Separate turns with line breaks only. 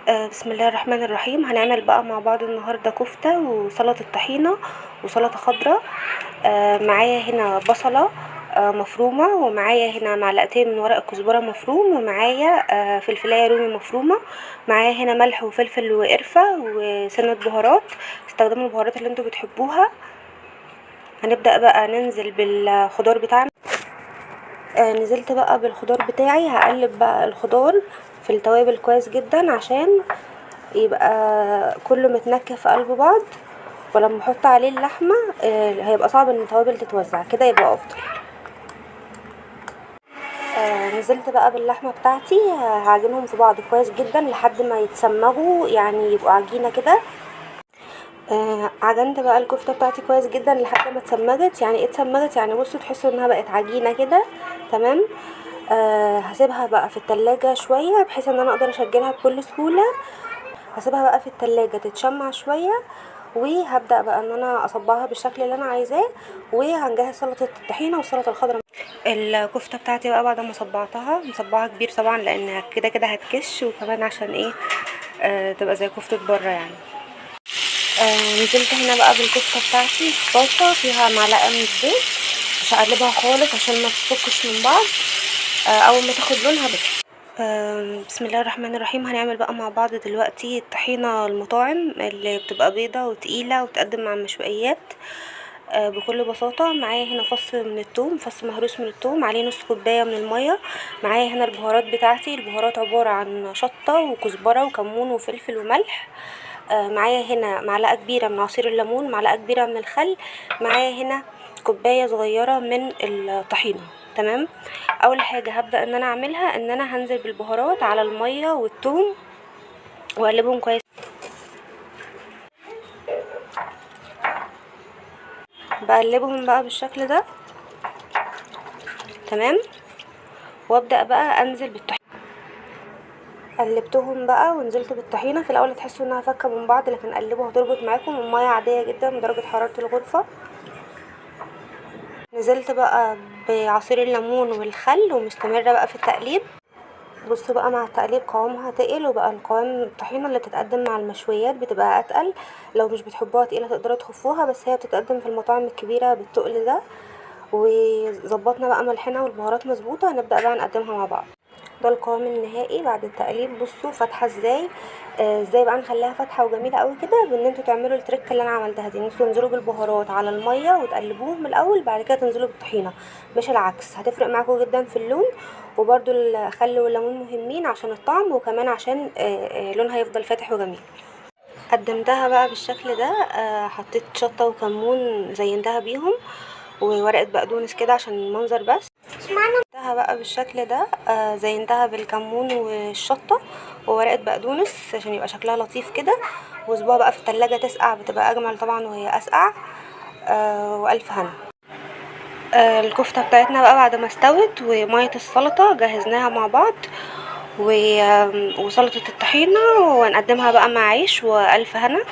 بسم الله الرحمن الرحيم. هنعمل بقى مع بعض النهارده كفته وسلطه طحينه وسلطه خضراء. معايا هنا بصله مفرومه، ومعايا هنا معلقتين من ورق الكزبره مفروم، ومعايا فلفلايه رومي مفرومه. معايا هنا ملح وفلفل وقرفه وسنه بهارات. استخدموا البهارات اللي انتوا بتحبوها. هنبدا بقى ننزل بالخضار بتاعنا. نزلت بقى بالخضار بتاعي، هقلب بقى الخضار في التوابل كويس جدا عشان يبقى كله متنكه في قلب بعض، ولما احط عليه اللحمه هيبقى صعب ان التوابل تتوزع كده، يبقى افضل. نزلت بقى باللحمه بتاعتي، هعجنهم في بعض كويس جدا لحد ما يتسمغوا، يعني يبقوا عجينه كده. عجنت بقى الكفته بتاعتي كويس جدا لحد ما اتسمغت. يعني ايه اتسمغت؟ يعني بصوا تحسوا انها بقت عجينه كده. تمام. هسيبها بقى في التلاجة شوية بحيث ان انا اقدر اشكلها بكل سهولة. هسيبها بقى في التلاجة تتشمع شوية، وهبدأ بقى ان انا اصبعها بالشكل اللي انا عايزاه، وهنجهز سلطة الطحينة والسلطة الخضراء. الكفتة بتاعتي بقى بعد ما صبعتها، مصبعها كبير طبعا لان كده كده هتكش، وكمان عشان ايه تبقى زي كفتة بره يعني. نزلت هنا بقى بالكفتة بتاعتي في طاسة فيها معلقة من الزيت. مش هقلبها خالص عشان ما تفكش من بعض. اول ما تاخد لونها بس. بسم الله الرحمن الرحيم. هنعمل بقى مع بعض دلوقتي الطحينة المطاعم اللي بتبقى بيضة وتقيلة وتقدم مع المشويات. بكل بساطة معايا هنا فص من الثوم، فص مهروس من الثوم، عليه نص كوباية من المية. معايا هنا البهارات بتاعتي. البهارات عبارة عن شطة وكزبرة وكمون وفلفل وملح. معايا هنا معلقة كبيرة من عصير الليمون، معلقة كبيرة من الخل. معايا هنا كوباية صغيرة من الطحينة. تمام. اول حاجة هبدأ ان انا اعملها ان انا هنزل بالبهارات على المية والثوم واقلبهم كويس. بقلبهم بقى بالشكل ده. تمام. وابدأ بقى انزل بالطحينة. قلبتهم بقى ونزلت بالطحينة. في الاول هتحسوا انها فكة من بعض، لكن قلبوا هتربط معاكم. المية عادية جدا بدرجة حرارة الغرفة. نزلت بقى بعصير الليمون والخل ومستمرة بقى في التقليب. بصوا بقى مع التقليب قوامها تقل، وبقى القوام الطحينة اللي بتتقدم مع المشويات بتبقى اتقل. لو مش بتحبوها تقيلة تقدروا تخفوها، بس هي بتتقدم في المطاعم الكبيرة بالتقل ده. وظبطنا بقى ملحنا والبهارات مظبوطة، هنبدأ بقى نقدمها مع بعض. ده القوام النهائي بعد التقليب. بصوا فاتحه ازاي. ازاي بقى نخليها فاتحه وجميله قوي كده؟ بان انتوا تعملوا التريك اللي انا عملتها دي، ان انتوا تنزلوا بالبهارات على الميه وتقلبوهم الاول، بعد كده تنزلوا بالطحينه، مش العكس. هتفرق معاكم جدا في اللون. وبرده الخل والليمون مهمين عشان الطعم، وكمان عشان لونها يفضل فاتح وجميل. قدمتها بقى بالشكل ده. حطيت شطه وكمون زينتها بيهم، وورقه بقدونس كده عشان المنظر بس. زينتها بقى بالشكل ده. زينتها بالكمون والشطه وورقه بقدونس عشان يبقى شكلها لطيف كده. واسيبوها بقى في التلاجة تسقع، بتبقى اجمل طبعا وهي اسقع. والف هنا. الكفته بتاعتنا بقى بعد ما استوت، وميه السلطه جهزناها مع بعض، وسلطه الطحينه، ونقدمها بقى مع عيش والف هنا.